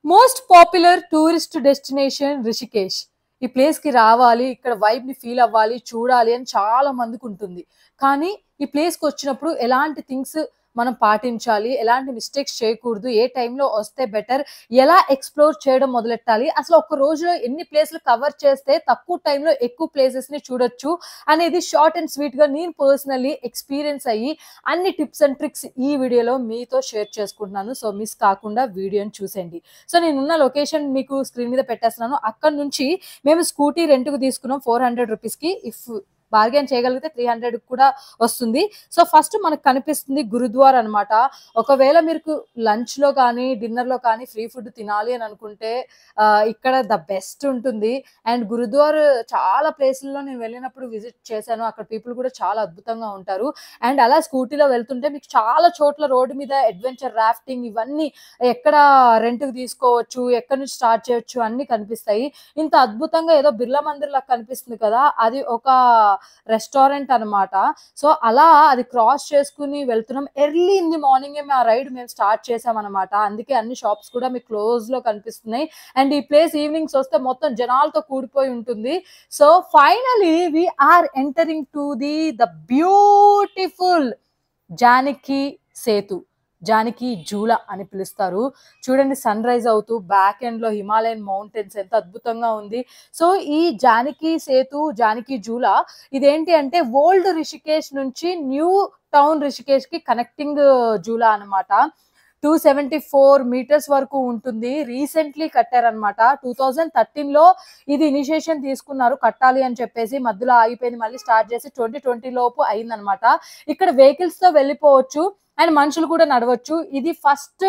Most popular tourist destination Rishikesh. ఈ place కి రావాలి, ఇక్కడ వైబ్ ని ఫీల్ అవ్వాలి, చూడాలి అని చాలా మందికి ఉంటుంది. కానీ ఈ ప్లేస్ కి వచ్చినప్పుడు ఎలాంటి థింగ్స్ మనం పాటించాలి, ఎలాంటి మిస్టేక్స్ చేయకూడదు, ఏ టైంలో వస్తే బెటర్, ఎలా ఎక్స్ప్లోర్ చేయడం మొదలెట్టాలి, అసలు ఒక రోజులో ఎన్ని ప్లేస్లు కవర్ చేస్తే తక్కువ టైంలో ఎక్కువ ప్లేసెస్ ని చూడొచ్చు అనేది షార్ట్ అండ్ స్వీట్ గా నేను పర్సనల్లీ ఎక్స్పీరియన్స్ అయ్యి అన్ని టిప్స్ అండ్ ట్రిక్స్ ఈ వీడియోలో మీతో షేర్ చేసుకుంటున్నాను. సో మిస్ కాకుండా వీడియోని చూసేయండి. సో నేనున్న లొకేషన్ మీకు స్క్రీన్ మీద పెట్టేస్తున్నాను. అక్కడ నుంచి మేము స్కూటీ రెంట్‌కు తీసుకున్నాం 400 రూపీస్‌కి. ఇఫ్ బార్గెయిన్ చేయగలిగితే 300 కూడా వస్తుంది. సో ఫస్ట్ మనకు కనిపిస్తుంది గురుద్వార్ అన్నమాట. ఒకవేళ మీకు లంచ్‌లో కానీ, డిన్నర్‌లో కానీ ఫ్రీ ఫుడ్ తినాలి అని అనుకుంటే ఇక్కడ ద బెస్ట్ ఉంటుంది. అండ్ గురుద్వార్ చాలా ప్లేసుల్లో నేను వెళ్ళినప్పుడు విజిట్ చేశాను. అక్కడ పీపుల్ కూడా చాలా అద్భుతంగా ఉంటారు. అండ్ అలా స్కూటీలో వెళ్తుంటే మీకు చాలా చోట్ల రోడ్డు మీద అడ్వెంచర్ రాఫ్టింగ్ ఇవన్నీ ఎక్కడ రెంట్‌కి తీసుకోవచ్చు, ఎక్కడి నుంచి స్టార్ట్ చేయొచ్చు అన్నీ కనిపిస్తాయి. ఇంత అద్భుతంగా ఏదో బిర్లా మందిర్ లాగా కనిపిస్తుంది కదా! అది ఒక రెస్టారెంట్ అన్నమాట. సో అలా అది క్రాస్ చేసుకొని వెళ్తున్నాం. ఎర్లీ ఇన్ ది మార్నింగే మా రైడ్ మేము స్టార్ట్ చేసామన్నమాట. అందుకే అన్ని షాప్స్ కూడా మీకు క్లోజ్‌లో కనిపిస్తున్నాయి. అండ్ ఈ ప్లేస్ ఈవినింగ్స్ వస్తే మొత్తం జనాలతో కూడిపోయి ఉంటుంది. So finally we are entering to the beautiful Janaki Setu. Janaki Jhula అని పిలుస్తారు. చూడండి సన్ రైజ్ అవుతూ బ్యాక్ ఎండ్ లో హిమాలయన్ మౌంటైన్స్ ఎంత అద్భుతంగా ఉంది. సో ఈ జానకి సేతు, జానకి జూలా ఇదేంటి అంటే ఓల్డ్ రిషికేష్ నుంచి న్యూ టౌన్ రిషికేష్ కి కనెక్టింగ్ జూలా అన్నమాట. 274 మీటర్స్ వరకు ఉంటుంది. రీసెంట్లీ కట్టారనమాట. 2013లో ఇది ఇనిషియేషన్ తీసుకున్నారు కట్టాలి అని చెప్పేసి. మధ్యలో ఆగిపోయింది, మళ్ళీ స్టార్ట్ చేసి 2020 లోపు అయిందనమాట. ఇక్కడ వెహికల్స్ తో వెళ్ళిపోవచ్చు అండ్ మనుషులు కూడా నడవచ్చు. ఇది ఫస్ట్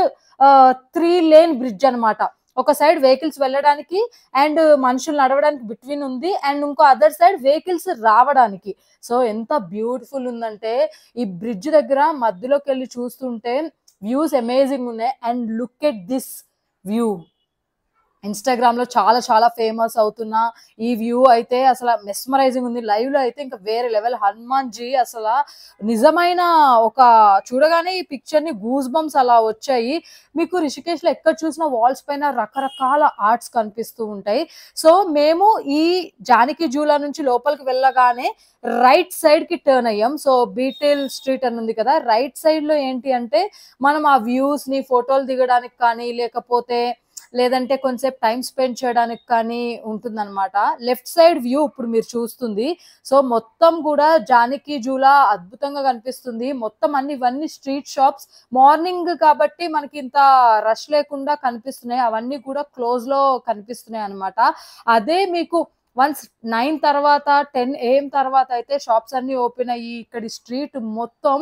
3 లేన్ బ్రిడ్జ్ అన్నమాట. ఒక సైడ్ వెహికల్స్ వెళ్ళడానికి అండ్ మనుషులు నడవడానికి బిట్వీన్ ఉంది, అండ్ ఇంకో అదర్ సైడ్ వెహికల్స్ రావడానికి. సో ఎంత బ్యూటిఫుల్ ఉందంటే ఈ బ్రిడ్జ్ దగ్గర మధ్యలోకి వెళ్ళి చూస్తుంటే వ్యూస్ అమేజింగ్ ఉన్నాయి. And look at this view. ఇన్‌స్టాగ్రామ్‌లో చాలా చాలా ఫేమస్ అవుతున్న ఈ వ్యూ అయితే అసల మెస్మరైజింగ్ ఉంది. లైవ్‌లో అయితే ఇంకా వేరే లెవెల్. హనుమాన్‌జీ అసల నిజమైన ఒక చూడగానే ఈ పిక్చర్‌ని గూస్ బంప్స్ అలా వచ్చాయి. మీకు రిషికేష్‌లో ఎక్కడ చూసినా వాల్స్ పైన రకరకాల ఆర్ట్స్ కనిపిస్తూ ఉంటాయి. సో మేము ఈ జానకి జూలా నుంచి లోపలికి వెళ్ళగానే రైట్ సైడ్‌కి టర్న్ అయ్యాం. సో బీటెల్ స్ట్రీట్ అని ఉంది కదా! రైట్ సైడ్‌లో ఏంటి అంటే మనం ఆ వ్యూస్‌ని ఫోటోలు దిగడానికి కానీ, లేదంటే కొంచెంసేపు టైం స్పెండ్ చేయడానికి కానీ ఉంటుందన్నమాట. లెఫ్ట్ సైడ్ వ్యూ ఇప్పుడు మీరు చూస్తుంది. సో మొత్తం కూడా జానకి జూలా అద్భుతంగా కనిపిస్తుంది. మొత్తం ఇవన్నీ స్ట్రీట్ షాప్స్. మార్నింగ్ కాబట్టి మనకి ఇంత రష్ లేకుండా కనిపిస్తున్నాయి. అవన్నీ కూడా క్లోజ్‌లో కనిపిస్తున్నాయి అన్నమాట. అదే మీకు వన్స్ 9 తర్వాత 10 AM తర్వాత అయితే షాప్స్ అన్నీ ఓపెన్ అయ్యి ఇక్కడి స్ట్రీట్ మొత్తం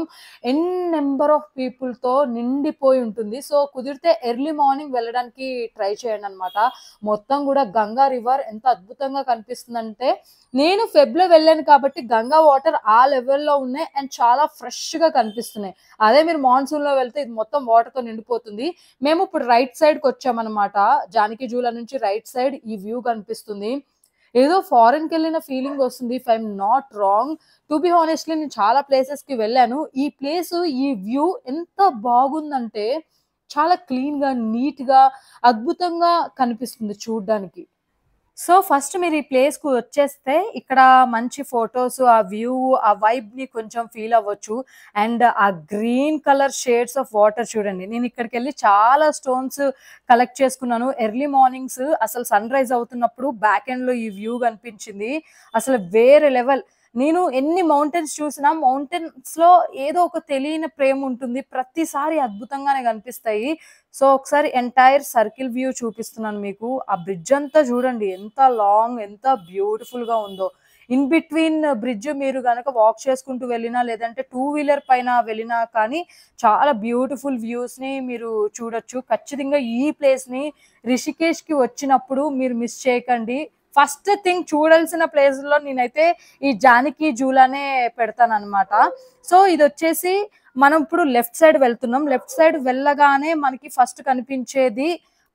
నెంబర్ ఆఫ్ పీపుల్‌తో నిండిపోయి ఉంటుంది. సో కుదిరితే ఎర్లీ మార్నింగ్ వెళ్ళడానికి ట్రై చేయండి అన్నమాట. మొత్తం కూడా గంగా రివర్ ఎంత అద్భుతంగా కనిపిస్తుందంటే, నేను ఫెబ్‌లో వెళ్ళాను కాబట్టి గంగా వాటర్ ఆ లెవెల్‌లో ఉన్నాయి అండ్ చాలా ఫ్రెష్‌గా కనిపిస్తున్నాయి. అదే మీరు మాన్సూన్‌లో వెళ్తే ఇది మొత్తం వాటర్‌తో నిండిపోతుంది. మేము ఇప్పుడు రైట్ సైడ్‌కి వచ్చామన్నమాట. జానకి జూలా నుంచి రైట్ సైడ్ ఈ వ్యూ కనిపిస్తుంది. ఏదో ఫారెన్‌కెళ్ళిన ఫీలింగ్ వస్తుంది. If I am not wrong. To be honestly నేను చాలా ప్లేసెస్‌కి వెళ్ళాను. ఈ ప్లేసు, ఈ వ్యూ ఎంత బాగుందంటే చాలా క్లీన్‌గా, నీట్‌గా, అద్భుతంగా కనిపిస్తుంది చూడ్డానికి. సో ఫస్ట్ మీరు ఈ ప్లేస్‌కి వచ్చేస్తే ఇక్కడ మంచి ఫోటోస్, ఆ వ్యూ, ఆ వైబ్‌ని కొంచెం ఫీల్ అవ్వచ్చు. అండ్ ఆ green colour shades of water చూడండి. నేను ఇక్కడికెళ్ళి చాలా స్టోన్స్ కలెక్ట్ చేసుకున్నాను. ఎర్లీ మార్నింగ్స్ అసలు సన్‌రైజ్ అవుతున్నప్పుడు బ్యాక్ ఎండ్‌లో ఈ వ్యూ కనిపించింది. అసలు వేరే లెవెల్. నేను ఎన్ని మౌంటైన్స్ చూసినా మౌంటైన్స్‌లో ఏదో ఒక తెలియని ప్రేమ ఉంటుంది. ప్రతిసారి అద్భుతంగానే కనిపిస్తాయి. సో ఒకసారి ఎంటైర్ సర్కిల్ వ్యూ చూపిస్తున్నాను మీకు. ఆ బ్రిడ్జ్ అంతా చూడండి ఎంత లాంగ్, ఎంత బ్యూటిఫుల్‌గా ఉందో. ఇన్ బిట్వీన్ బ్రిడ్జ్ మీరు గనక వాక్ చేసుకుంటూ వెళ్ళినా, లేదంటే టూ వీలర్ పైన వెళ్ళినా కానీ చాలా బ్యూటిఫుల్ వ్యూస్‌ని మీరు చూడొచ్చు. ఖచ్చితంగా ఈ ప్లేస్‌ని రిషికేష్‌కి వచ్చినప్పుడు మీరు మిస్ చేయకండి. ఫస్ట్ థింగ్ చూడాల్సిన ప్లేస్‌లో నేనైతే ఈ జానకి జూలానే పెడతానన్నమాట. సో ఇదొచ్చేసి మనం ఇప్పుడు లెఫ్ట్ సైడ్ వెళ్తున్నాం. లెఫ్ట్ సైడ్ వెళ్ళగానే మనకి ఫస్ట్ కనిపించేది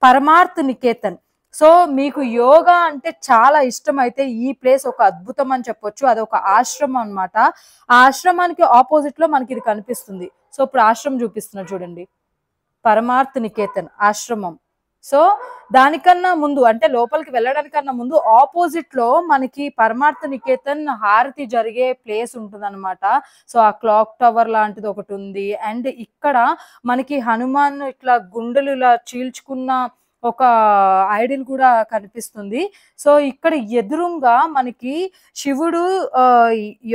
పరమార్థ్ నికేతన్. సో మీకు యోగా అంటే చాలా ఇష్టమైతే ఈ ప్లేస్ ఒక అద్భుతం అని చెప్పొచ్చు. అదొక ఆశ్రమం అన్నమాట. ఆ ఆశ్రమానికి ఆపోజిట్ లో మనకి ఇది కనిపిస్తుంది. సో ఇప్పుడు ఆశ్రమం చూపిస్తున్నా చూడండి. పరమార్థ్ నికేతన్ ఆశ్రమం. సో దానికన్నా ముందు అంటే లోపలికి వెళ్ళడానికన్నా ముందు ఆపోజిట్ లో మనకి పరమార్థ నికేతన్ హారతి జరిగే ప్లేస్ ఉంటుందన్నమాట. సో ఆ క్లాక్ టవర్ లాంటిది ఒకటి ఉంది. అండ్ ఇక్కడ మనకి హనుమాన్ ఇట్లా గుండెలు ఇలా చీల్చుకున్న ఒక ఐడిల్ కూడా కనిపిస్తుంది. సో ఇక్కడ ఎదురుంగా మనకి శివుడు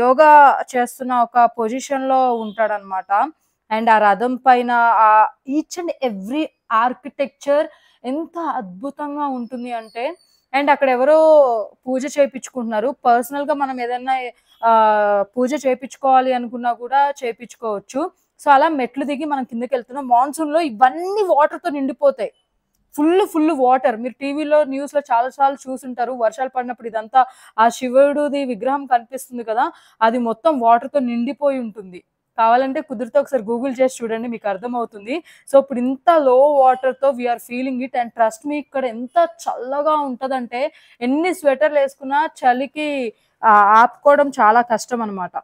యోగా చేస్తున్న ఒక పొజిషన్ లో ఉంటాడనమాట. అండ్ ఆ రథం పైన ఈచ్ అండ్ ఎవ్రీ ఆర్కిటెక్చర్ ఎంత అద్భుతంగా ఉంటుంది అంటే, అండ్ అక్కడ ఎవరో పూజ చేపించుకుంటున్నారు. పర్సనల్ గా మనం ఏదన్నా పూజ చేపించుకోవాలి అనుకున్నా కూడా చేపించుకోవచ్చు. సో అలా మెట్లు దిగి మనం కిందకి వెళ్తున్నాం. మాన్సూన్ లో ఇవన్నీ వాటర్ తో నిండిపోతాయి. Full water. మీరు టీవీలో న్యూస్ లో చాలా సార్లు చూసుంటారు. వర్షాలు పడినప్పుడు ఇదంతా ఆ శివుడుది విగ్రహం కనిపిస్తుంది కదా, అది మొత్తం వాటర్ తో నిండిపోయి ఉంటుంది. కావాలంటే కుదిరితే ఒకసారి గూగుల్ చేసి చూడండి, మీకు అర్థమవుతుంది. సో ఇప్పుడు ఇంత లో వాటర్ తో we are feeling it. And trust me, ఇక్కడ ఎంత చల్లగా ఉంటదంటే ఎన్ని స్వెటర్లు వేసుకున్నా చలికి ఆపుకోవడం చాలా కష్టం అనమాట.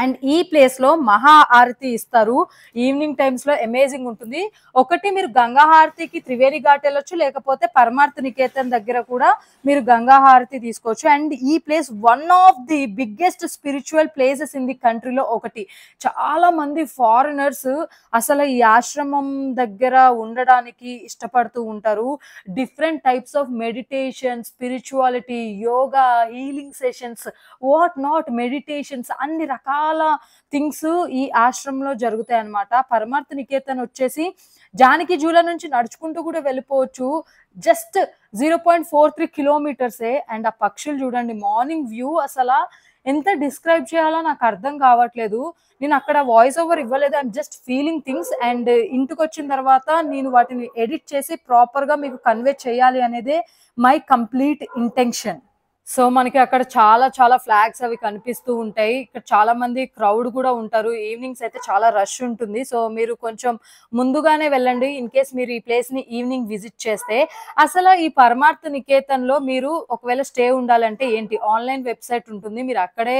అండ్ ఈ ప్లేస్ లో మహా హారతి ఇస్తారు ఈవినింగ్ టైమ్స్ లో. అమేజింగ్ ఉంటుంది. ఒకటి మీరు గంగా హారతికి త్రివేణి ఘాట్ వెళ్ళొచ్చు, లేకపోతే పరమార్థ నికేతన్ దగ్గర కూడా మీరు గంగా హారతి తీసుకోవచ్చు. అండ్ ఈ place one of the biggest spiritual places in the కంట్రీలో ఒకటి. చాలా మంది ఫారినర్స్ అసలు ఈ ఆశ్రమం దగ్గర ఉండడానికి ఇష్టపడుతూ ఉంటారు. Different types of meditation, spirituality, yoga, healing sessions, what not meditations, అన్ని రకాల థింగ్స్ ఈ ఆశ్రమంలో జరుగుతాయి అన్నమాట. పరమార్థ నికేతన్ వచ్చేసి జానకి జూల నుంచి నడుచుకుంటూ కూడా వెళ్ళిపోవచ్చు. జస్ట్ 0.43 కిలోమీటర్సే. అండ్ ఆ పక్షులు చూడండి, మార్నింగ్ వ్యూ అసలు ఎంత డిస్క్రైబ్ చేయాలో నాకు అర్థం కావట్లేదు. నేను అక్కడ వాయిస్ ఓవర్ ఇవ్వలేదు. I'm just feeling things. And ఇంటికి వచ్చిన తర్వాత నేను వాటిని ఎడిట్ చేసి ప్రాపర్ గా మీకు కన్వే చేయాలి అనేదే మై కంప్లీట్ ఇంటెన్షన్. సో మనకి అక్కడ చాలా ఫ్లాగ్స్ అవి కనిపిస్తూ ఉంటాయి. ఇక్కడ చాలా మంది క్రౌడ్ కూడా ఉంటారు. ఈవినింగ్స్ అయితే చాలా రష్ ఉంటుంది. సో మీరు కొంచెం ముందుగానే వెళ్ళండి ఇన్ కేస్ మీరు ఈ ప్లేస్ ని ఈవినింగ్ విజిట్ చేస్తే. అసలు ఈ పరమార్థ నికేతన్ లో మీరు ఒకవేళ స్టే ఉండాలంటే ఏంటి, ఆన్లైన్ వెబ్సైట్ ఉంటుంది, మీరు అక్కడే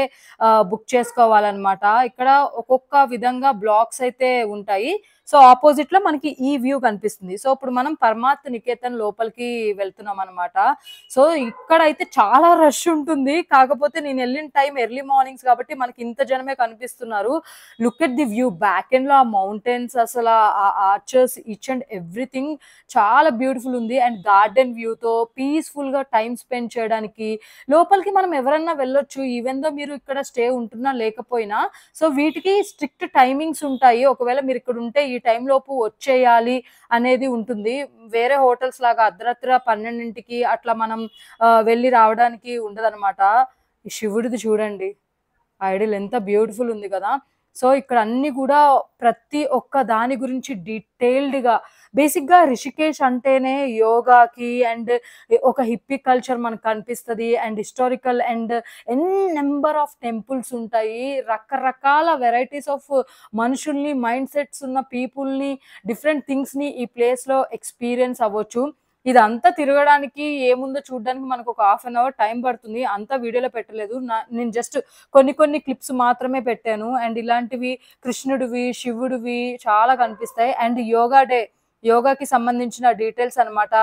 బుక్ చేసుకోవాలన్నమాట. ఇక్కడ ఒక్కొక్క విధంగా బ్లాక్స్ అయితే ఉంటాయి. సో ఆపోజిట్ లో మనకి ఈ వ్యూ కనిపిస్తుంది. సో ఇప్పుడు మనం పరమార్థ నికేతన్ లోపలికి వెళ్తున్నాం అనమాట. సో ఇక్కడైతే చాలా రష్ ఉంటుంది. కాకపోతే నేను వెళ్ళిన టైం ఎర్లీ మార్నింగ్స్ కాబట్టి మనకి ఇంత జనమే కనిపిస్తున్నారు. Look at the view, back end లో ఆ మౌంటైన్స్, అసలు ఆ ఆర్చర్స్, ఈచ్ అండ్ ఎవ్రీథింగ్ చాలా బ్యూటిఫుల్ ఉంది. అండ్ గార్డెన్ వ్యూతో పీస్ఫుల్ గా టైం స్పెండ్ చేయడానికి లోపలికి మనం ఎవరన్నా వెళ్ళొచ్చు, ఈవెన్ దో మీరు ఇక్కడ స్టే ఉంటున్నా లేకపోయినా. సో వీటికి స్ట్రిక్ట్ టైమింగ్స్ ఉంటాయి. ఒకవేళ మీరు ఇక్కడ ఉంటే ఈ టైం లోపు వచ్చేయాలి అనేది ఉంటుంది. వేరే హోటల్స్ లాగా అర్ధరాత్రి 12కి అట్లా మనం వెళ్ళి రావడానికి ఉండదన్నమాట. ఈ శివుడిది చూడండి, ఐడిల్ ఎంత బ్యూటిఫుల్ ఉంది కదా. సో ఇక్కడ అన్ని కూడా ప్రతి ఒక్క దాని గురించి డీటెయిల్డ్ గా, బేసిక్ గా రిషికేష్ అంటేనే యోగాకి అండ్ ఒక హిప్పీ కల్చర్ మనకు కనిపిస్తుంది. And historical and number of temples ఉంటాయి. రకరకాల వెరైటీస్ ఆఫ్ మనుషుల్ని, మైండ్ సెట్స్ ఉన్న పీపుల్ని, డిఫరెంట్ థింగ్స్ ని ఈ ప్లేస్ లో ఎక్స్పీరియన్స్ అవ్వచ్చు. ఇదంతా తిరగడానికి ఏముందో చూడడానికి మనకు ఒక హాఫ్ అన్ అవర్ టైం పడుతుంది. అంతా వీడియోలో పెట్టలేదు. నేను జస్ట్ కొన్ని క్లిప్స్ మాత్రమే పెట్టాను. అండ్ ఇలాంటివి కృష్ణుడివి, శివుడివి చాలా కనిపిస్తాయి. అండ్ యోగాకి సంబంధించిన డీటెయిల్స్ అనమాట.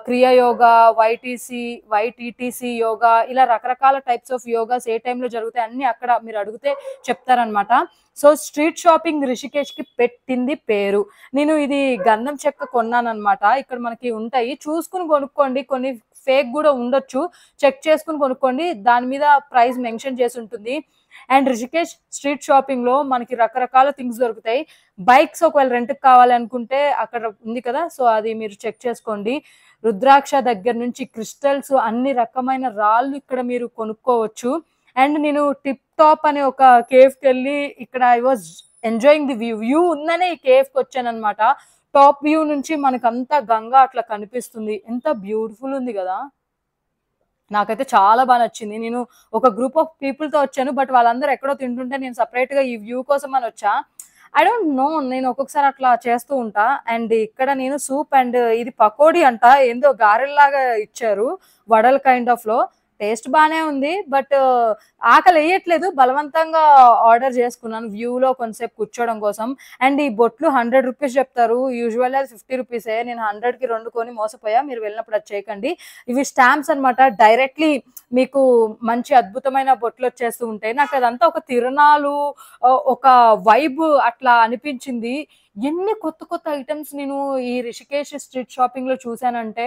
క్రియా యోగా, వైటీటీసీ యోగా, ఇలా రకరకాల టైప్స్ ఆఫ్ యోగాస్ ఏ టైంలో జరుగుతాయి అన్ని అక్కడ మీరు అడిగితే చెప్తారనమాట. సో స్ట్రీట్ షాపింగ్ రిషికేష్ కి పెట్టింది పేరు. నేను ఇది గంధం చెక్క కొన్నానమాట. ఇక్కడ మనకి ఉంటాయి, చూసుకుని కొనుక్కోండి. కొన్ని ఫేక్ కూడా ఉండొచ్చు, చెక్ చేసుకుని కొనుక్కోండి. దాని మీద ప్రైస్ మెన్షన్ చేసి ఉంటుంది. అండ్ రిషికేష్ స్ట్రీట్ షాపింగ్ లో మనకి రకరకాల థింగ్స్ దొరుకుతాయి. బైక్స్ ఒకవేళ రెంట్కి కావాలి అనుకుంటే అక్కడ ఉంది కదా, సో అది మీరు చెక్ చేసుకోండి. రుద్రాక్ష దగ్గర నుంచి క్రిస్టల్స్, అన్ని రకమైన రాళ్ళు ఇక్కడ మీరు కొనుక్కోవచ్చు. అండ్ నేను టిప్ టాప్ అనే ఒక కేవ్ కి వెళ్ళి ఇక్కడ I was enjoying the view ఉందనే ఈ కేవ్ కి వచ్చాను అనమాట. టాప్ వ్యూ నుంచి మనకంతా గంగా అట్లా కనిపిస్తుంది. ఎంత బ్యూటిఫుల్ ఉంది కదా. నాకైతే చాలా బాగా నచ్చింది. నేను ఒక గ్రూప్ ఆఫ్ పీపుల్ తో వచ్చాను, బట్ వాళ్ళందరూ ఎక్కడో తింటుంటే నేను సపరేట్ గా ఈ వ్యూ కోసం అని వచ్చా. ఐ డోంట్ నో, నేను ఒక్కొక్కసారి అట్లా చేస్తూ ఉంటా. అండ్ ఇక్కడ నేను సూప్ అండ్ ఇది పకోడీ అంట, ఏందో గారెల్లాగా ఇచ్చారు, వడల్ కైండ్ ఆఫ్ లో. టేస్ట్ బానే ఉంది. బట్ ఆకలేయట్లేదు. బలవంతంగా ఆర్డర్ చేసుకున్నాను వ్యూలో కొంతసేపు కూర్చోవడం కోసం. అండ్ ఈ బొట్లు ₹100 చెప్తారు. యూజువల్లీ అది ₹50. నేను 100కి 2 కొని మోసపోయా. మీరు వెళ్ళినప్పుడు అది చేయకండి. ఇవి స్టాంప్స్ అన్నమాట. డైరెక్ట్‌లీ మీకు మంచి అద్భుతమైన బొట్లొచ్చేస్తూ ఉంటాయి. నాకదంతా ఒక తిరణాలు ఒక వైబ్ అట్లా అనిపించింది. ఎన్ని కొత్త కొత్త ఐటెమ్స్ నేను ఈ రిషికేష్ స్ట్రీట్ షాపింగ్‌లో చూసానంటే,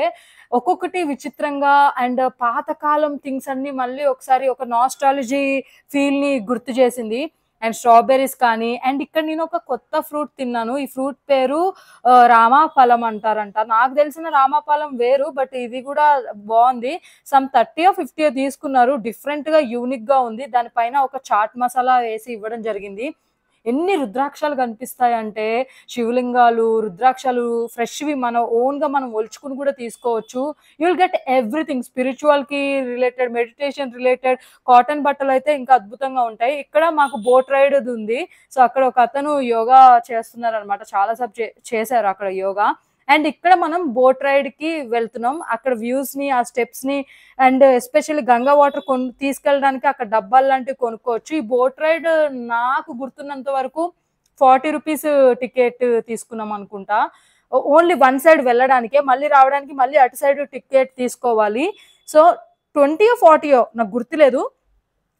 ఒక్కొక్కటి విచిత్రంగా అండ్ పాతకాలం థింగ్స్ అన్నీ మళ్ళీ ఒకసారి ఒక నాస్టాలజీ ఫీల్‌ని గుర్తు చేసింది. అండ్ స్ట్రాబెర్రీస్ కానీ, అండ్ ఇక్కడ నేను ఒక కొత్త ఫ్రూట్ తిన్నాను. ఈ ఫ్రూట్ పేరు రామాఫలం అంటారంట. నాకు తెలిసిన రామాఫలం వేరు. బట్ ఇది కూడా బావుంది. సమ్ 30 50 తీసుకున్నారు. డిఫరెంట్‌గా యూనిక్‌గా ఉంది. దాని పైన ఒక చాట్ మసాలా వేసి ఇవ్వడం జరిగింది. ఎన్ని రుద్రాక్షాలు కనిపిస్తాయంటే, శివలింగాలు, రుద్రాక్షాలు ఫ్రెష్‌వి మన ఓన్‌గా మనం ఒలుచుకొని కూడా తీసుకోవచ్చు. యూ విల్ గెట్ ఎవ్రీథింగ్ స్పిరిచ్యువల్‌కి రిలేటెడ్, మెడిటేషన్ రిలేటెడ్ కాటన్ బట్టలైతే ఇంకా అద్భుతంగా ఉంటాయి. ఇక్కడ మాకు బోట్ రైడ్‌ది ఉంది. సో, అక్కడ ఒకతను యోగా చేస్తున్నారనమాట. చాలా సేపు చేశారు అక్కడ యోగా. అండ్ ఇక్కడ మనం బోట్ రైడ్‌కి వెళ్తున్నాం. అక్కడ వ్యూస్‌ని, ఆ స్టెప్స్‌ని అండ్ ఎస్పెషల్లీ గంగా వాటర్ తీసుకెళ్ళడానికి అక్కడ డబ్బాలు లాంటివి కొనుక్కోవచ్చు. ఈ బోట్ రైడ్ నాకు గుర్తున్నంత వరకు ₹40 టికెట్ తీసుకున్నాం అనుకుంటా. ఓన్లీ వన్ సైడ్ వెళ్ళడానికే. మళ్ళీ రావడానికి మళ్ళీ అటు సైడ్ టికెట్ తీసుకోవాలి. సో, 20 40 నాకు గుర్తులేదు.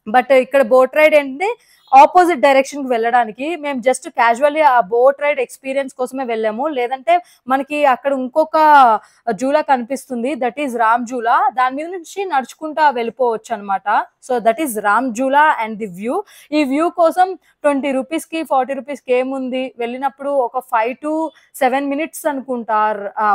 బట్ ఇక్కడ బోట్ రైడ్ ఏంటంటే ఆపోజిట్ డైరెక్షన్‌కి వెళ్ళడానికి. మేము జస్ట్ క్యాజువల్లీ ఆ బోట్ రైడ్ ఎక్స్‌పీరియన్స్ కోసమే వెళ్ళాము. లేదంటే మనకి అక్కడ ఇంకొక జూలా కనిపిస్తుంది. That is Ram Jhula. దాని మీద నుంచి నడుచుకుంటా వెళ్ళిపోవచ్చనమాట. So, that is Ram Jhula and the view. ఈ వ్యూ కోసం ₹20కి, ₹40కి ఏముంది? వెళ్ళినప్పుడు ఒక 5-7 మినిట్స్ అనుకుంటా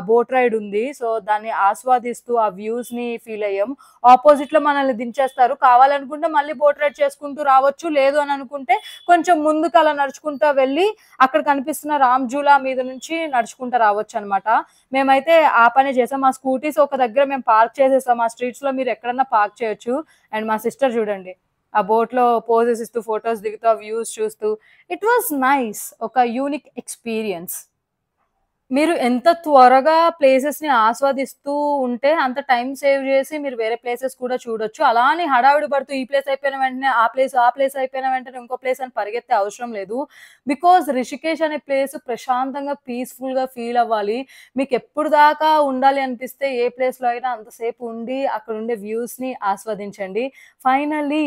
బోట్ రైడ్ ఉంది. సో, దాన్ని ఆస్వాదిస్తూ ఆ వ్యూస్‌ని ఫీల్ అయ్యాం. ఆపోజిట్‌లో మనల్ని దించేస్తారు. కావాలనుకుంటే మళ్ళీ బోట్ రైడ్ చేసుకుంటూ రావచ్చు. లేదు అని అనుకుంటే కొంచెం ముందుకు అలా నడుచుకుంటా వెళ్ళి అక్కడ కనిపిస్తున్న రామ్ జూలా మీద నుంచి నడుచుకుంటా రావచ్చనమాట. మేమైతే ఆ పనే చేసాం. మా స్కూటీస్ ఒక దగ్గర మేము పార్క్ చేసేసాం. ఆ స్ట్రీట్స్‌లో మీరు ఎక్కడన్నా పార్క్ చేయొచ్చు. అండ్ మా సిస్టర్ చూడండి. ఆ బోట్‌లో పోజెస్ ఇస్తూ, ఫోటోస్ దిగుతూ, ఆ వ్యూస్ చూస్తూ ఇట్ వాస్ నైస్. ఒక యూనిక్ ఎక్స్‌పీరియన్స్. మీరు ఎంత త్వరగా ప్లేసెస్‌ని ఆస్వాదిస్తూ ఉంటే, అంత టైమ్ సేవ్ జేసి మీరు వేరే ప్లేసెస్ కూడా చూడొచ్చు. అలా అని హడావిడి పడుతూ ఈ ప్లేస్ అయిపోయిన వెంటనే ఆ ప్లేస్ అయిపోయిన వెంటనే ఇంకో ప్లేస్ అని పరిగెత్తే అవసరం లేదు. బికాజ్ రిషికేష్ అనే ప్లేస్ ప్రశాంతంగా, పీస్‌ఫుల్‌గా ఫీల్ అవ్వాలి. మీకెప్పుడు దాకా ఉండాలి అనిపిస్తే ఏ ప్లేస్‌లో అయినా అంతసేపు ఉండి, అక్కడుండే వ్యూస్‌ని ఆస్వాదించండి. ఫైనల్లీ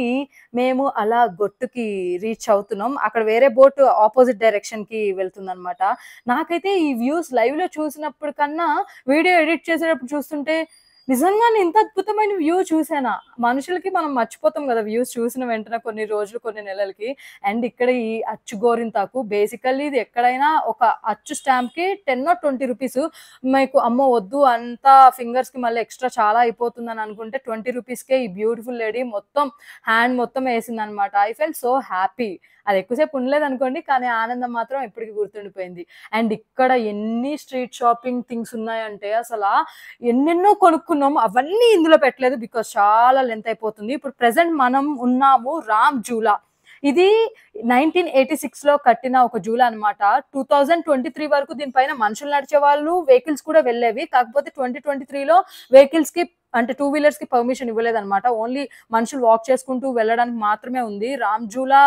మేము అలా గొట్టుకి రీచ్ అవుతున్నాం. అక్కడ వేరే బోట్ ఆపోజిట్ డైరెక్షన్‌కి వెళ్తుందనమాట. నాకైతే ఈ వ్యూస్ లైవ్‌లో చూసినప్పుడు కన్నా, వీడియో ఎడిట్ చేసేటప్పుడు చూస్తుంటే, నిజంగానే ఇంత అద్భుతమైన వ్యూ చూసానా? మనుషులకి మనం మర్చిపోతాం గదా! వ్యూస్ చూసిన వెంటనే కొన్ని రోజులు, కొన్ని నెలలకి. అండ్ ఇక్కడ ఈ అచ్చు గోరింటాకు బేసికల్లీ ఇది ఎక్కడైనా ఒక అచ్చు స్టాంప్‌కి 10 ఆర్ ₹20 మీకు అమ్మో! వద్దు అంతా ఫింగర్స్‌కి మళ్ళీ ఎక్స్‌ట్రా చాలా అయిపోతుందని అనుకుంటే ₹20కే ఈ బ్యూటిఫుల్ లేడీ మొత్తం హ్యాండ్ మొత్తం ఏసిందనమాట. I felt so happy. అది ఎక్కువ సేపు ఉండలేదనుకోండి. కానీ ఆనందం మాత్రం ఎప్పటికి గుర్తుండిపోయింది. అండ్ ఇక్కడ ఎన్ని స్ట్రీట్ షాపింగ్ థింగ్స్ ఉన్నాయంటే అసలా ఎన్నెన్నో కొనుక్కున్నాం. అవన్నీ ఇందులో పెట్టలేదు. బికాజ్ చాలా లెంత్ అయిపోతుంది. ఇప్పుడు ప్రెజెంట్ మనం ఉన్నాము రామ్ జూలా. ఇది 1986లో కట్టిన ఒక జూలా అన్నమాట. 2023 వరకు దీనిపైన మనుషులు నడిచేవాళ్ళు, వెహికల్స్ కూడా వెళ్ళేవి. కాకపోతే 2023లో వెహికల్స్‌కి అంటే టూ వీలర్స్‌కి పర్మిషన్ ఇవ్వలేదన్నమాట. ఓన్లీ మనుషులు వాక్ చేసుకుంటూ వెళ్ళడానికి మాత్రమే ఉంది. రామ్ జూలా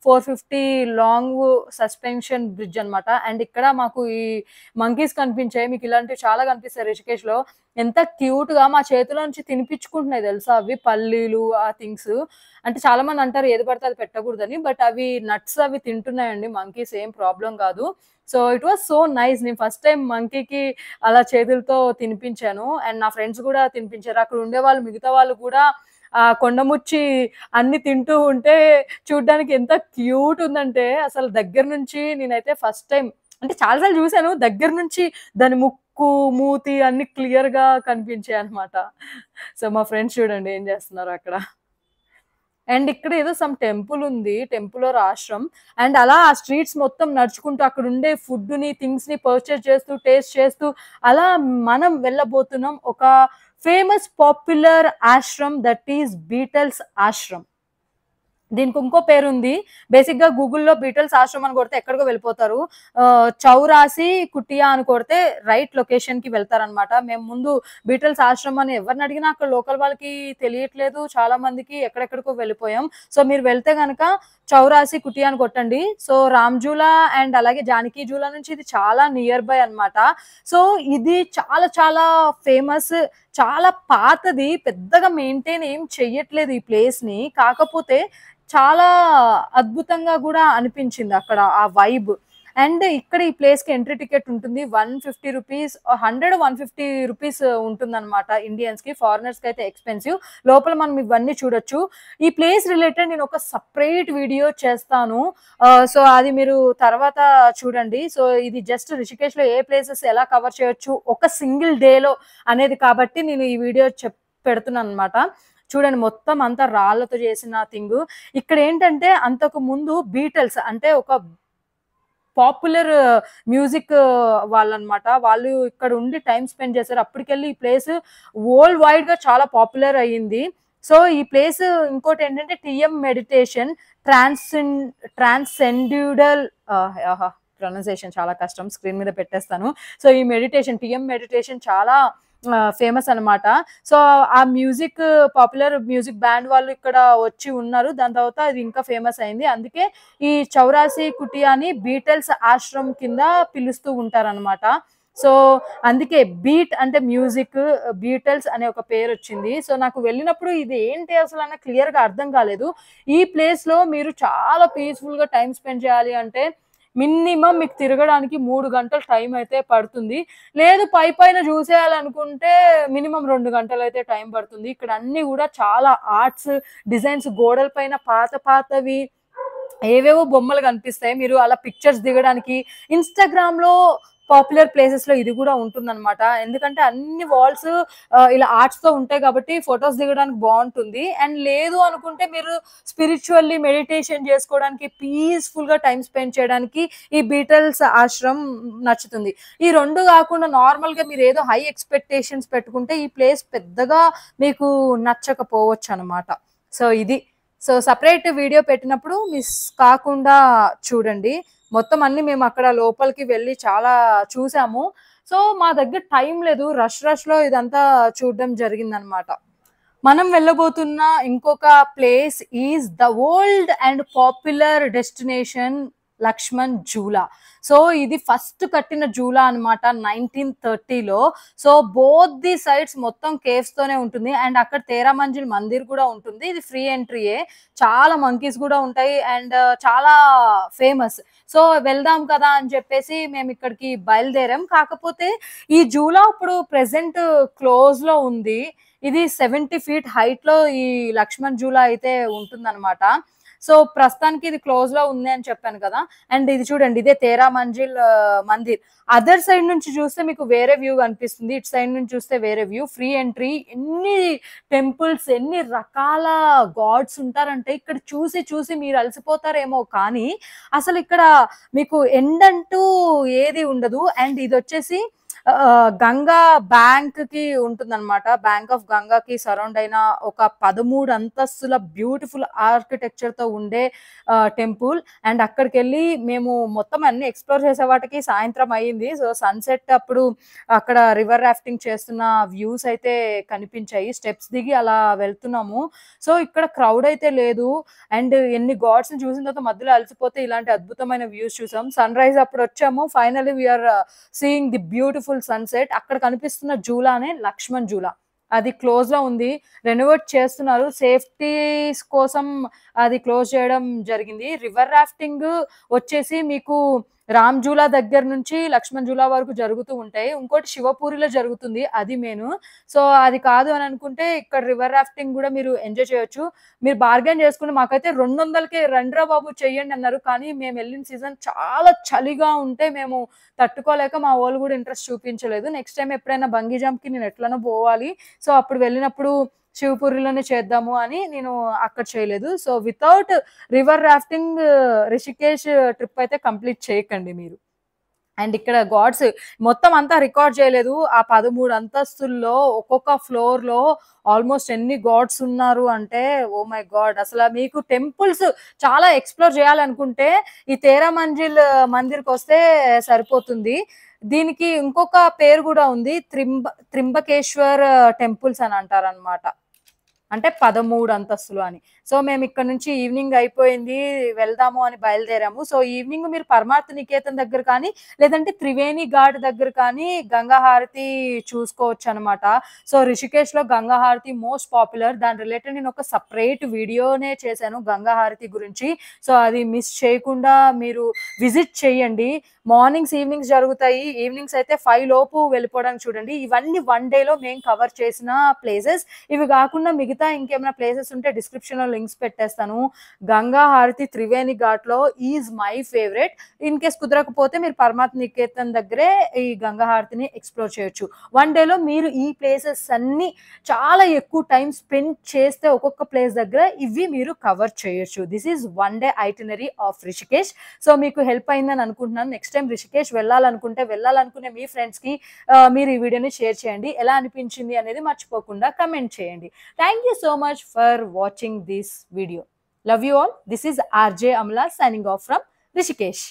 450 లాంగ్ సస్పెన్షన్ బ్రిడ్జ్ అన్నమాట. అండ్ ఇక్కడ మాకు ఈ మంకీస్ కనిపించాయి. మీకు ఇలాంటివి చాలా కనిపిస్తాయి రిషికేష్‌లో. ఎంత క్యూట్‌గా మా చేతిలో నుంచి తినిపించుకుంటున్నాయి తెలుసా అవి పల్లీలు ఆ థింగ్స్. అంటే చాలా మంది అంటారు ఏది పడితే అది పెట్టకూడదని. బట్ అవి నట్స్ అవి తింటున్నాయండి మంకీస్ ఏం ప్రాబ్లమ్ కాదు. So it was so nice. నేను ఫస్ట్ టైమ్ మంకీకి అలా చేతులతో తినిపించాను. అండ్ నా ఫ్రెండ్స్ కూడా తినిపించారు. అక్కడ ఉండేవాళ్ళు మిగతా వాళ్ళు కూడా కొండముచ్చి అన్ని తింటూ ఉంటే చూడ్డానికి ఎంత క్యూట్ ఉందంటే అసలు దగ్గర నుంచి నేనైతే ఫస్ట్ టైమ్ అంటే చాలా సార్లు చూసాను. దగ్గర నుంచి దాని ముక్కు, మూతి అన్ని క్లియర్‌గా కనిపించాయన్నమాట. సో మా ఫ్రెండ్స్ చూడండి ఏం చేస్తున్నారో అక్కడ. అండ్ ఇక్కడ ఏదో సమ్ టెంపుల్ ఉంది. Temple or Ashram. అండ్ అలా ఆ స్ట్రీట్స్ మొత్తం నడుచుకుంటూ అక్కడుండే ఫుడ్‌ని, థింగ్స్‌ని పర్చేస్ చేస్తూ, టేస్ట్ చేస్తూ అలా మనం వెళ్ళబోతున్నాం ఒక famous popular Ashram that is beetles Ashram. దీనికి ఇంకో పేరుంది. బేసిక్‌గా గూగుల్‌లో బీటల్స్ ఆశ్రమం అని కొడితే ఎక్కడికో వెళ్ళిపోతారు. చౌరాసి కుటియా అని కొడితే రైట్ లొకేషన్‌కి వెళ్తారనమాట. మేము ముందు బీటల్స్ ఆశ్రమం అని ఎవరిని అడిగినా అక్కడ లోకల్ వాళ్ళకి తెలియట్లేదు. చాలా మందికి ఎక్కడెక్కడికో వెళ్ళిపోయాం. సో, మీరు వెళ్తే గనక చౌరాసి కుటియా అని కొట్టండి. సో, రామ్‌జూలా అండ్ అలాగే జానకి జూలా నుంచి ఇది చాలా నియర్ బై అనమాట. సో, ఇది చాలా చాలా ఫేమస్. చాలా పాతది. పెద్దగా మెయింటైన్ ఏం చెయ్యట్లేదు ఈ ప్లేస్‌ని. కాకపోతే చాలా అద్భుతంగా గూడా అనిపించింది అక్కడ ఆ వైబ్. అండ్ ఇక్కడ ఈ ప్లేస్‌కి ఎంట్రీ టికెట్ ఉంటుంది. రూ. 150 150 రూపీస్ ఉంటుందన్నమాట ఇండియన్స్‌కి. ఫారినర్స్‌కైతే ఎక్స్‌పెన్సివ్. లోపల మనం ఇవన్నీ చూడొచ్చు. ఈ ప్లేస్ రిలేటెడ్ నేను ఒక సెపరేట్ వీడియో చేస్తాను. సో, అది మీరు తర్వాత చూడండి. సో, ఇది జస్ట్ రిషికేష్‌లో ఏ ప్లేసెస్ ఎలా కవర్ చేయొచ్చు ఒక సింగిల్ డేలో అనేది కాబట్టి నేను ఈ వీడియో పెడుతున్నానన్నమాట. చూడండి మొత్తం అంతా రాళ్ళతో చేసిన థింగు. ఇక్కడేంటంటే అంతకు ముందు బీటల్స్ అంటే ఒక పాపులర్ మ్యూజిక్ వాళ్ళనమాట. వాళ్ళు ఇక్కడ ఉండి టైమ్ స్పెండ్ చేశారు. అప్పటికెళ్ళి ఈ ప్లేస్ వరల్డ్ వైడ్‌గా చాలా పాపులర్ అయ్యింది. సో, ఈ ప్లేస్ ఇంకోటేంటంటే టీఎం మెడిటేషన్ ట్రాన్సెన్ ట్రాన్సెండ్యుడల్ ఆహా! ప్రొనౌన్సియేషన్ చాలా కష్టం. స్క్రీన్ మీద పెట్టేస్తాను. సో, ఈ మెడిటేషన్ టీఎం మెడిటేషన్ చాలా ఫేమస్ అనమాట. సో, ఆ పాపులర్ మ్యూజిక్ బ్యాండ్ వాళ్ళు ఇక్కడ వచ్చి ఉన్నారు. దాని తర్వాత ఇది ఇంకా ఫేమస్ అయింది. అందుకే ఈ చౌరాసి కుటియాని బీటల్స్ ఆశ్రమ్ కింద పిలుస్తూ ఉంటారనమాట. సో, అందుకే బీట్ అంటే మ్యూజిక్, బీటల్స్ అనే ఒక పేరొచ్చింది. సో, నాకు వెళ్ళినప్పుడు ఇది ఏంటి అసలన్న క్లియర్‌గా అర్థం కాలేదు. ఈ ప్లేస్‌లో మీరు చాలా పీస్‌ఫుల్‌గా టైమ్ స్పెండ్ చేయాలి అంటే మినిమమ్ మీకు తిరగడానికి 3 గంటలు టైం అయితే పడుతుంది. లేదు పైన చూసేయాలనుకుంటే మినిమమ్ 2 గంటలైతే టైం పడుతుంది. ఇక్కడ అన్నీ గూడా చాలా ఆర్ట్స్, డిజైన్స్ గోడల పైన పాతవి ఏవేవో బొమ్మలు కనిపిస్తాయి. మీరు అలా పిక్చర్స్ దిగడానికి ఇన్‌స్టాగ్రామ్‌లో పాపులర్ ప్లేసెస్‌లో ఇది గూడా ఉంటుందన్నమాట. ఎందుకంటే అన్ని వాల్స్ ఇలా ఆర్ట్స్‌తో ఉంటాయి కాబట్టి ఫోటోస్ దిగడానికి బావుంటుంది. అండ్ లేదు అనుకుంటే మీరు స్పిరిచ్యువల్లీ మెడిటేషన్ చేసుకోవడానికి, పీస్‌ఫుల్‌గా టైమ్ స్పెండ్ చేయడానికి ఈ బీటల్స్ ఆశ్రమ్ నచ్చుతుంది. ఈ 2 గాకుండా నార్మల్‌గా మీరేదో హై ఎక్స్‌పెక్టేషన్స్ పెట్టుకుంటే ఈ ప్లేస్ పెద్దగా మీకు నచ్చకపోవచ్చనమాట. సో, ఇది. సో, సెపరేట్ వీడియో పెట్టినప్పుడు మిస్ కాకుండా చూడండి. మొత్తం అన్నీ మేము అక్కడ లోపలికి వెళ్లి చాలా చూసాము. సో, మా దగ్గర టైం లేదు. రష్‌లో ఇదంతా చూడడం జరిగిందనమాట. మనం వెళ్ళబోతున్న ఇంకొక place is the old and popular destination Lakshman Jhula. So, ఇది ఫస్ట్ కట్టిన జూలా అనమాట 1930లో. సో, బోత్ ది సైడ్స్ మొత్తం కేవ్స్ తోనే ఉంటుంది. అండ్ అక్కడ 13 మంజిల్ మందిర్ కూడా ఉంటుంది. ఇది ఫ్రీ ఎంట్రీయే. చాలా మంకీస్ కూడా ఉంటాయి. అండ్ చాలా ఫేమస్. సో, వెళ్దాం కదా అని చెప్పేసి మేము ఇక్కడికి బయలుదేరాం. కాకపోతే ఈ జూలా ఇప్పుడు ప్రెజెంట్ క్లోజ్‌లో ఉంది. ఇది 70 ఫీట్ హైట్‌లో ఈ లక్ష్మణ్ జూలా అయితే ఉంటుందన్నమాట. సో, ప్రస్తుతానికి ఇది క్లోజ్‌లో ఉంది అని చెప్పాను కదా! అండ్ ఇది చూడండి ఇదే 13 మంజిల్ మందిర్. అదర్ సైడ్ నుంచి చూస్తే మీకు వేరే వ్యూ కనిపిస్తుంది. ఇటు సైడ్ నుంచి చూస్తే వేరే వ్యూ. Free entry. ఎన్ని టెంపుల్స్, ఎన్ని రకాల గాడ్స్ ఉంటారంటే ఇక్కడ చూసి చూసి మీరు అలసిపోతారేమో కానీ అసలు ఇక్కడ మీకు ఎండ్ అంటూ ఏది ఉండదు. అండ్ ఇదొచ్చేసి గంగా బ్యాంక్‌కి ఉంటుందన్నమాట. బ్యాంక్ ఆఫ్ గంగాకి సరౌండ్ అయిన ఒక 13 అంతస్తుల బ్యూటిఫుల్ ఆర్కిటెక్చర్‌తో ఉండే టెంపుల్. అండ్ అక్కడికెళ్ళి మేము మొత్తం అన్నీ ఎక్స్‌ప్లోర్ చేసే వాటికి సాయంత్రం అయింది. సో, సన్‌సెట్ అప్పుడు అక్కడ రివర్ రాఫ్టింగ్ చేస్తున్న వ్యూస్ అయితే కనిపించాయి. స్టెప్స్ దిగి అలా వెళ్తున్నాము. సో, ఇక్కడ క్రౌడ్ అయితే లేదు. అండ్ ఎన్ని గాడ్స్‌ని చూసిన తర్వాత మధ్యలో అలసిపోతే ఇలాంటి అద్భుతమైన వ్యూస్ చూసాం. సన్‌రైజ్ అప్పుడు వచ్చాము. Finally we are seeing the beautiful sunset. అక్కడ కనిపిస్తున్న జూలానే లక్ష్మణ్ జూలా. అది క్లోజ్‌లో ఉంది. రెనోవేట్ చేస్తున్నారు. సేఫ్టీస్ కోసం అది క్లోజ్ చేయడం జరిగింది. రివర్ రాఫ్టింగ్ వచ్చేసి మీకు రామ్ జూలా దగ్గర నుంచి లక్ష్మణ్ జూలా వరకు జరుగుతూ ఉంటాయి. ఇంకోటి శివపూరిలో జరుగుతుంది. అది మెయిను. సో, అది కాదు అని అనుకుంటే ఇక్కడ రివర్ రాఫ్టింగ్ గూడా మీరు ఎంజాయ్ చేయొచ్చు. మీరు బార్గెయిన్ చేసుకుంటే మాకైతే 200కే రండ్రా బాబు చెయ్యండి అన్నారు. కానీ మేమెళ్ళిన సీజన్ చాలా చలిగా ఉంటే మేము తట్టుకోలేక మా వోళ్ళు గూడా ఇంట్రెస్ట్ చూపించలేదు. నెక్స్ట్ టైమ్ ఎప్పుడైనా బంగీ జంప్‌కి నేను ఎట్లనో పోవాలి. సో, అప్పుడు వెళ్ళినప్పుడు శివపూరిలోనే చేద్దాము అని నేను అక్కడ చేయలేదు. So, without river rafting Rishikesh trip అయితే కంప్లీట్ చేయకండి మీరు. అండ్ ఇక్కడ గాడ్స్ మొత్తం అంతా రికార్డ్ చేయలేదు. ఆ 13 అంతస్తుల్లో ఒక్కొక్క ఫ్లోర్‌లో ఆల్మోస్ట్ ఎన్ని గాడ్స్ ఉన్నారు అంటే, ఓహ్ మై గాడ్! అసల మీకు టెంపుల్స్ చాలా ఎక్స్‌ప్లోర్ చేయాలనుకుంటే ఈ 13 మంజిల్ మందిర్‌కొస్తే సరిపోతుంది. దీనికి ఇంకొక పేరు గూడా ఉంది. త్రింబకేశ్వర్ టెంపుల్స్ అని అంటారనమాట. అంటే 13 అంతస్తులు అని. సో, మేమిక్కడి నుంచి ఈవినింగ్ అయిపోయింది. వెళ్దాము అని బయలుదేరాము. సో, ఈవినింగ్ మీరు పరమార్థ నికేతన్ దగ్గర కానీ, లేదంటే త్రివేణి ఘాట్ దగ్గర కానీ గంగా హారతి చూసుకోవచ్చనమాట. సో, రిషికేష్‌లో గంగా హారతి మోస్ట్ పాపులర్. దాని రిలేటెడ్ నేనొక సెపరేట్ వీడియోనే చేశాను గంగా హారతి గురించి. సో, అది మిస్ చేయకుండా మీరు విజిట్ చేయండి. మార్నింగ్స్, ఈవినింగ్స్ జరుగుతాయి. ఈవినింగ్స్ అయితే 5 లోపు వెళ్ళిపోవడానికి చూడండి. ఇవన్నీ వన్ డేలో మేము కవర్ చేసిన ప్లేసెస్. ఇవి గాకుండా మిగతా ఇంకేమైనా ప్లేసెస్ ఉంటే డిస్క్రిప్షన్‌లో లింక్స్ పెట్టేస్తాను. గంగా హారతి త్రివేణి ఘాట్‌లో is my favourite. In case కుదరకపోతే మీరు పరమాత్మ నికేతన్ దగ్గరే ఈ గంగా హారతిని ఎక్స్‌ప్లోర్ చేయొచ్చు. వన్ డేలో మీరు ఈ ప్లేసెస్ అన్నీ చాలా ఎక్కువ టైమ్ స్పెండ్ చేస్తే ఒక్కొక్క ప్లేస్ దగ్గర ఇవి మీరు కవర్ చేయొచ్చు. This is one day itinerary of Rishikesh. So, మీకు హెల్ప్ అయిందని అనుకుంటున్నాను. నెక్స్ట్ టైమ్ రిషికేష్ వెళ్ళాలనుకునే మీ ఫ్రెండ్స్‌కి మీరు ఈ వీడియోని షేర్ చేయండి. ఎలా అనిపించింది అనేది మర్చిపోకుండా కమెంట్ చేయండి. Thank you so much for watching this video. Love you all. This is RJ Amla signing off from Rishikesh.